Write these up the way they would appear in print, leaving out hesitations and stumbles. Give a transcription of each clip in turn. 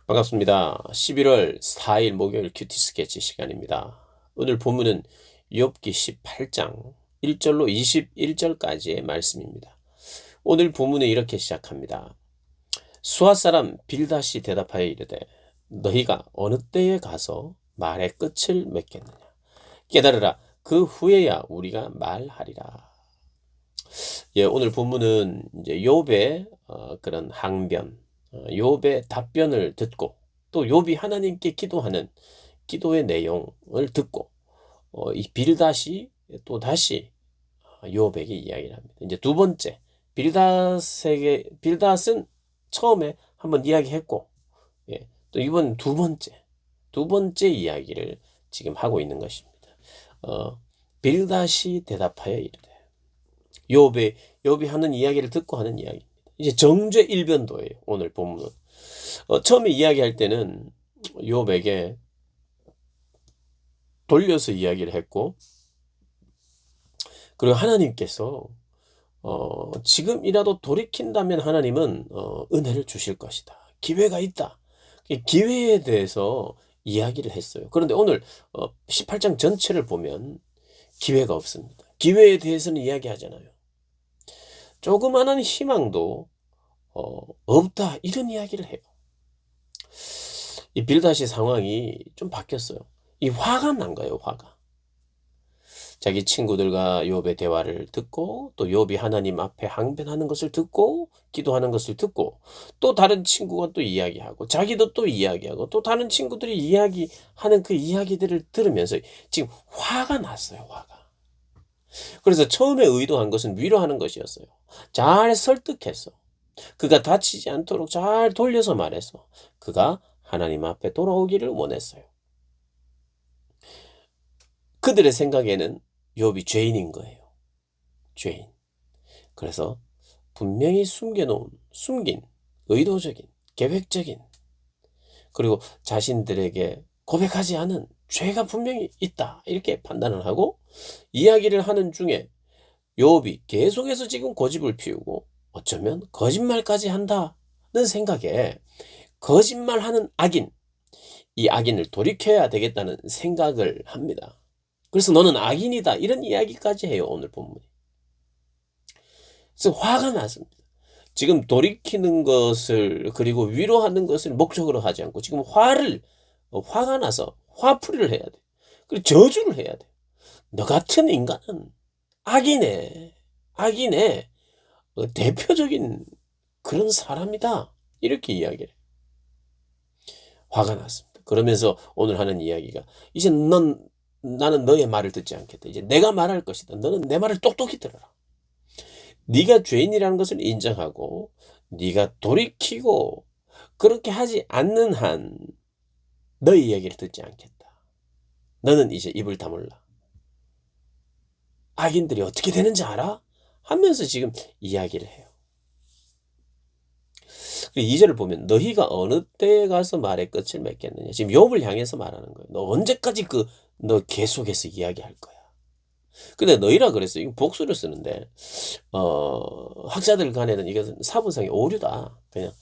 반갑습니다. 11월 4일 목요일 큐티 스케치 시간입니다. 오늘 본문은 욥기 18장 1절로 21절까지의 말씀입니다. 오늘 본문은 이렇게 시작합니다. 수아 사람 빌닷이 대답하여 이르되 너희가 어느 때에 가서 말의 끝을 맺겠느냐. 깨달으라, 그 후에야 우리가 말하리라. 오늘 본문은 이제 욥의 그런 항변, 욥의 답변을 듣고 또 욥이 하나님께 기도하는 기도의 내용을 듣고 이 빌닷이 또 다시 욥에게 이야기를 합니다. 이제 두 번째, 빌닷은 처음에 한번 이야기했고, 또 이번 두 번째 이야기를 지금 하고 있는 것입니다. 빌닷이 대답하여 이르되, 욥이 하는 이야기를 듣고 하는 이야기입니다. 이제 정죄 일변도예요. 오늘 본문은. 처음에 이야기할 때는 욥에게 돌려서 이야기를 했고, 그리고 하나님께서 지금이라도 돌이킨다면 하나님은 은혜를 주실 것이다. 기회가 있다. 기회에 대해서 이야기를 했어요. 그런데 오늘 18장 전체를 보면 기회가 없습니다. 기회에 대해서는 이야기하잖아요. 조그마한 희망도 없다, 이런 이야기를 해요. 이 빌닷의 상황이 좀 바뀌었어요. 이 화가 난 거예요. 화가. 자기 친구들과 욥의 대화를 듣고 또 욥이 하나님 앞에 항변하는 것을 듣고 기도하는 것을 듣고 또 다른 친구가 또 이야기하고 자기도 또 이야기하고 또 다른 친구들이 이야기하는 그 이야기들을 들으면서 지금 화가 났어요. 화가. 그래서 처음에 의도한 것은 위로하는 것이었어요. 잘 설득해서 그가 다치지 않도록 잘 돌려서 말해서 그가 하나님 앞에 돌아오기를 원했어요. 그들의 생각에는 욥이 죄인인 거예요. 죄인. 그래서 분명히 숨긴 의도적인 계획적인 그리고 자신들에게 고백하지 않은 죄가 분명히 있다, 이렇게 판단을 하고 이야기를 하는 중에 욥이 계속해서 지금 고집을 피우고 어쩌면 거짓말까지 한다는 생각에 거짓말하는 악인, 이 악인을 돌이켜야 되겠다는 생각을 합니다. 그래서 너는 악인이다, 이런 이야기까지 해요. 오늘 본문이. 그래서 화가 났습니다. 지금 돌이키는 것을 그리고 위로하는 것을 목적으로 하지 않고 지금 화가 나서 화풀이를 해야 돼. 그리고 저주를 해야 돼. 너 같은 인간은 악인의 대표적인 그런 사람이다, 이렇게 이야기를 해요. 화가 났습니다. 그러면서 오늘 하는 이야기가 이제 나는 너의 말을 듣지 않겠다. 이제 내가 말할 것이다. 너는 내 말을 똑똑히 들어라. 네가 죄인이라는 것을 인정하고 네가 돌이키고 그렇게 하지 않는 한 너의 이야기를 듣지 않겠다. 너는 이제 입을 다물라. 악인들이 어떻게 되는지 알아? 하면서 지금 이야기를 해요. 2절을 보면 너희가 어느 때에 가서 말의 끝을 맺겠느냐. 지금 욥을 향해서 말하는 거예요. 너 언제까지 너 계속해서 이야기할 거야. 근데 너희라 그랬어요. 이거 복수를 쓰는데 학자들 간에는 이것은 사본상의 오류다. 그냥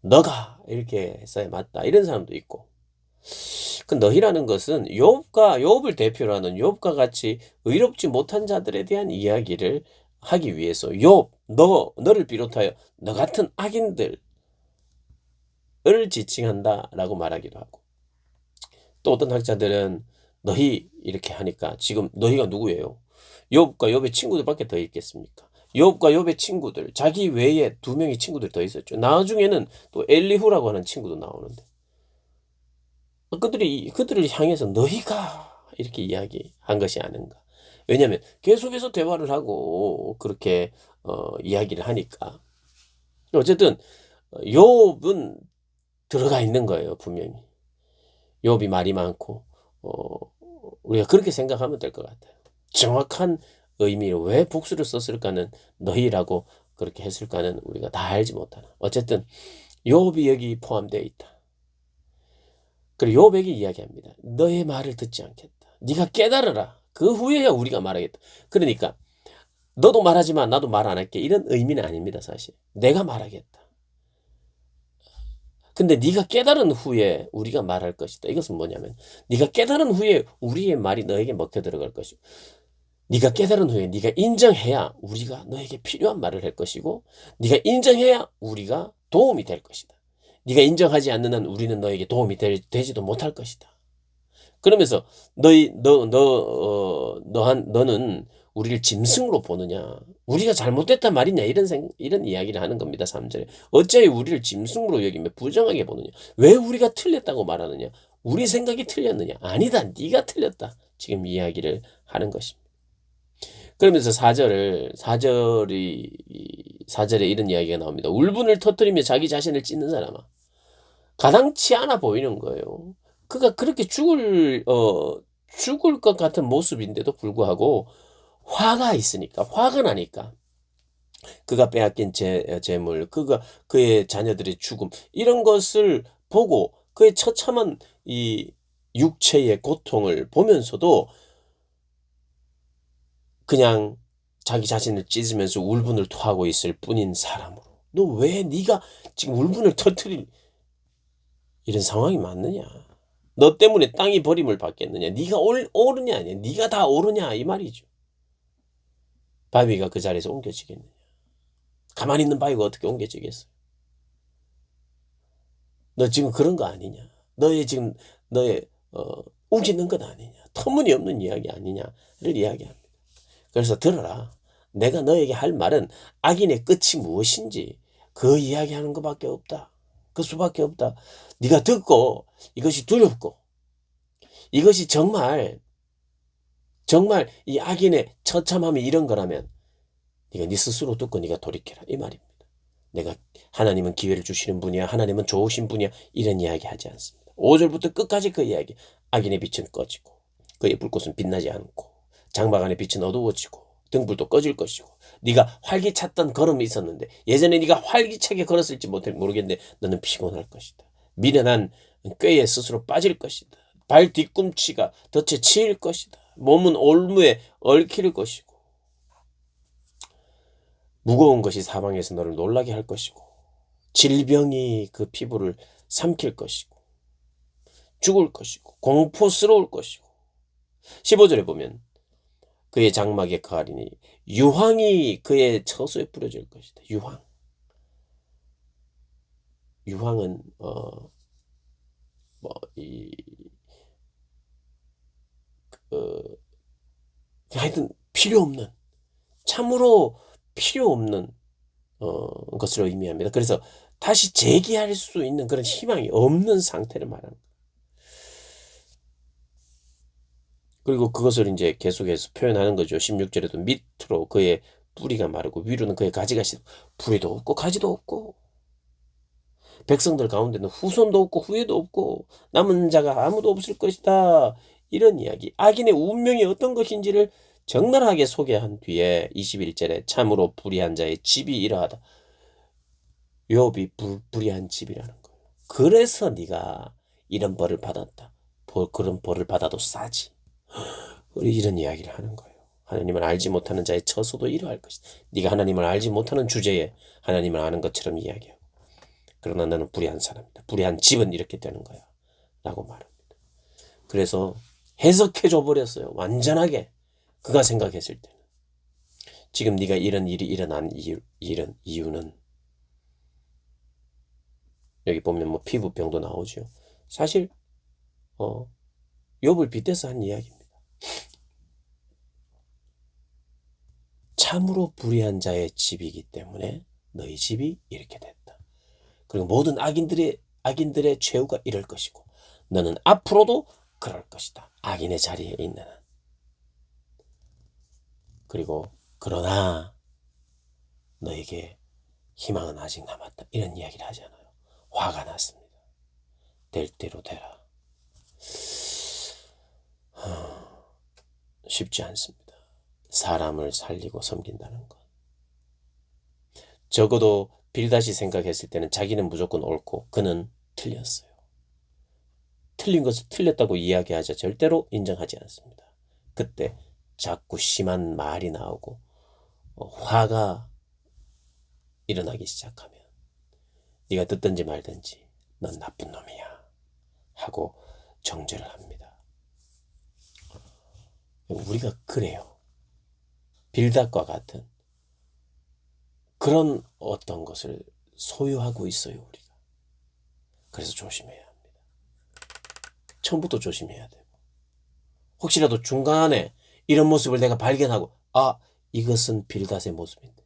너가 이렇게 써야 맞다, 이런 사람도 있고. 그 너희라는 것은 욥을 대표로 하는 욥과 같이 의롭지 못한 자들에 대한 이야기를 하기 위해서 너를 비롯하여 너 같은 악인들을 지칭한다라고 말하기도 하고, 또 어떤 학자들은 너희 이렇게 하니까 지금 너희가 누구예요? 욥과 욥의 친구들밖에 더 있겠습니까? 욥과 욥의 친구들, 자기 외에 두 명의 친구들이 더 있었죠. 나중에는 또 엘리후라고 하는 친구도 나오는데 그들을 향해서 너희가 이렇게 이야기한 것이 아닌가. 왜냐하면 계속해서 대화를 하고 그렇게 이야기를 하니까. 어쨌든 욥은 들어가 있는 거예요. 분명히 욥이 말이 많고 우리가 그렇게 생각하면 될 것 같아요. 정확한 의미로 왜 복수를 썼을까는, 너희라고 그렇게 했을까는 우리가 다 알지 못하나. 어쨌든 욥이 여기 포함되어 있다. 그리고 욥에게 이야기합니다. 너의 말을 듣지 않겠다. 네가 깨달으라. 그 후에야 우리가 말하겠다. 그러니까 너도 말하지만 나도 말 안 할게, 이런 의미는 아닙니다. 사실 내가 말하겠다. 근데 네가 깨달은 후에 우리가 말할 것이다. 이것은 뭐냐면 네가 깨달은 후에 우리의 말이 너에게 먹혀 들어갈 것이고 네가 깨달은 후에 네가 인정해야 우리가 너에게 필요한 말을 할 것이고 네가 인정해야 우리가 도움이 될 것이다. 네가 인정하지 않는 한 우리는 너에게 도움이 되지도 못할 것이다. 그러면서 너는 우리를 짐승으로 보느냐? 우리가 잘못됐단 말이냐? 이런 이야기를 하는 겁니다. 3절에. 어찌하여 우리를 짐승으로 여기며 부정하게 보느냐? 왜 우리가 틀렸다고 말하느냐? 우리 생각이 틀렸느냐? 아니다. 네가 틀렸다. 지금 이야기를 하는 것입니다. 그러면서 4절에 이런 이야기가 나옵니다. 울분을 터뜨리며 자기 자신을 찢는 사람아. 가당치 않아 보이는 거예요. 그가 그렇게 죽을 것 같은 모습인데도 불구하고 화가 있으니까, 화가 나니까 그가 빼앗긴 재물, 그의 자녀들의 죽음 이런 것을 보고 그의 처참한 이 육체의 고통을 보면서도 그냥 자기 자신을 찢으면서 울분을 토하고 있을 뿐인 사람으로 너 왜 네가 지금 울분을 터뜨릴 이런 상황이 맞느냐? 너 때문에 땅이 버림을 받겠느냐? 네가 옳으냐 아니야? 네가 다 옳으냐 이 말이죠. 바위가 그 자리에서 옮겨지겠느냐? 가만히 있는 바위가 어떻게 옮겨지겠어? 너 지금 그런 거 아니냐? 너의 우기는 것 아니냐? 터무니없는 이야기 아니냐를 이야기합니다. 그래서 들어라. 내가 너에게 할 말은 악인의 끝이 무엇인지 그 이야기하는 것밖에 없다. 그 수밖에 없다. 네가 듣고 이것이 두렵고 이것이 정말 이 악인의 처참함이 이런 거라면 네가 네 스스로 듣고 네가 돌이켜라 이 말입니다. 내가 하나님은 기회를 주시는 분이야. 하나님은 좋으신 분이야. 이런 이야기 하지 않습니다. 5절부터 끝까지 그 이야기. 악인의 빛은 꺼지고 그의 불꽃은 빛나지 않고 장막 안의 빛은 어두워지고 등불도 꺼질 것이고 네가 활기찼던 걸음이 있었는데 예전에 네가 활기차게 걸었을지 모르겠는데 너는 피곤할 것이다. 미련한 꾀에 스스로 빠질 것이다. 발 뒤꿈치가 덫에 치일 것이다. 몸은 올무에 얽힐 것이고 무거운 것이 사방에서 너를 놀라게 할 것이고 질병이 그 피부를 삼킬 것이고 죽을 것이고 공포스러울 것이고 15절에 보면 그의 장막에 거하리니 유황이 그의 처소에 뿌려질 것이다. 유황은 하여튼 필요 없는 참으로 필요 없는 것을 의미합니다. 그래서 다시 재기할 수 있는 그런 희망이 없는 상태를 말합니다. 그리고 그것을 이제 계속해서 표현하는 거죠. 16절에도 밑으로 그의 뿌리가 마르고 위로는 그의 가지가 시 뿌리도 없고 가지도 없고 백성들 가운데는 후손도 없고 후예도 없고 남은 자가 아무도 없을 것이다. 이런 이야기. 악인의 운명이 어떤 것인지를 적나라하게 소개한 뒤에 21절에 참으로 불의한 자의 집이 이러하다. 욥이 불의한 집이라는 거예요. 그래서 네가 이런 벌을 받았다. 그런 벌을 받아도 싸지. 이런 이야기를 하는 거예요. 하나님을 알지 못하는 자의 처소도 이러할 것이다. 네가 하나님을 알지 못하는 주제에 하나님을 아는 것처럼 이야기하고 그러나 너는 불의한 사람이다. 불의한 집은 이렇게 되는 거야. 라고 말합니다. 그래서 해석해 줘 버렸어요. 완전하게. 그가 생각했을 때는. 지금 네가 이런 일이 일어난 이유는 여기 보면 뭐 피부병도 나오죠. 사실 욥을 빗대서 한 이야기입니다. 참으로 불의한 자의 집이기 때문에 너희 집이 이렇게 됐다. 그리고 모든 악인들의 최후가 이럴 것이고 너는 앞으로도 그럴 것이다. 악인의 자리에 있는 한. 그리고 그러나 너에게 희망은 아직 남았다. 이런 이야기를 하잖아요. 화가 났습니다. 될 대로 되라. 쉽지 않습니다. 사람을 살리고 섬긴다는 것. 적어도 빌닷이 생각했을 때는 자기는 무조건 옳고 그는 틀렸어요. 틀린 것을 틀렸다고 이야기하자 절대로 인정하지 않습니다. 그때 자꾸 심한 말이 나오고 화가 일어나기 시작하면 네가 듣든지 말든지 넌 나쁜 놈이야 하고 정죄를 합니다. 우리가 그래요. 빌닷과 같은 그런 어떤 것을 소유하고 있어요, 우리가. 그래서 조심해야 합니다. 처음부터 조심해야 되고, 혹시라도 중간에 이런 모습을 내가 발견하고, 아, 이것은 빌닷의 모습인데,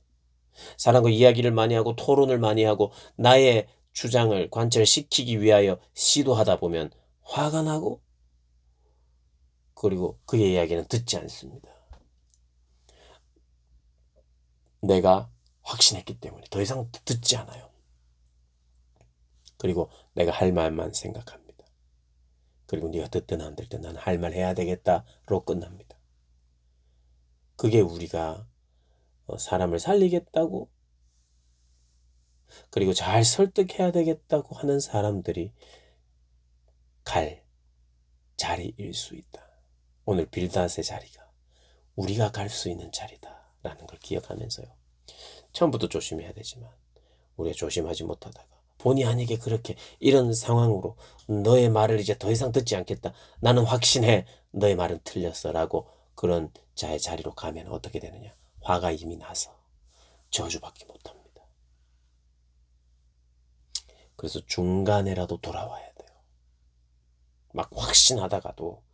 사람과 이야기를 많이 하고 토론을 많이 하고 나의 주장을 관철시키기 위하여 시도하다 보면 화가 나고, 그리고 그의 이야기는 듣지 않습니다. 내가 확신했기 때문에 더 이상 듣지 않아요. 그리고 내가 할 말만 생각합니다. 그리고 네가 듣든 안 듣든 나는 할 말 해야 되겠다로 끝납니다. 그게 우리가 사람을 살리겠다고, 그리고 잘 설득해야 되겠다고 하는 사람들이 갈 자리일 수 있다. 오늘 빌닷의 자리가 우리가 갈 수 있는 자리다라는 걸 기억하면서요. 처음부터 조심해야 되지만 우리가 조심하지 못하다가 본의 아니게 그렇게 이런 상황으로 너의 말을 이제 더 이상 듣지 않겠다. 나는 확신해. 너의 말은 틀렸어. 라고 그런 자의 자리로 가면 어떻게 되느냐. 화가 이미 나서 저주밖에 못합니다. 그래서 중간에라도 돌아와야 돼요. 막 확신하다가도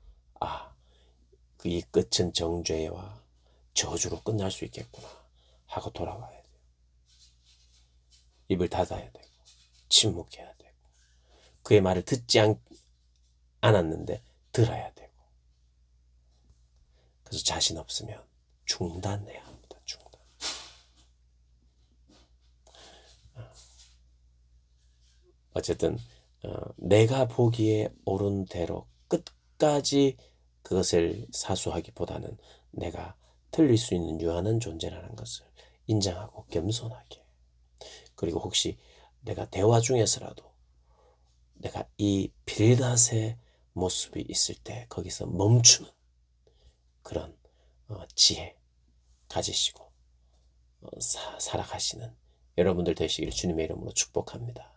이 끝은 정죄와 저주로 끝날 수 있겠구나 하고 돌아와야 돼요. 입을 닫아야 되고 침묵해야 되고 그의 말을 듣지 않았는데 들어야 되고, 그래서 자신 없으면 중단해야 합니다. 중단. 어쨌든 내가 보기에 옳은 대로 끝까지 그것을 사수하기보다는 내가 틀릴 수 있는 유한한 존재라는 것을 인정하고 겸손하게, 그리고 혹시 내가 대화 중에서라도 내가 이 빌닷의 모습이 있을 때 거기서 멈추는 그런 지혜 가지시고 살아가시는 여러분들 되시기를 주님의 이름으로 축복합니다.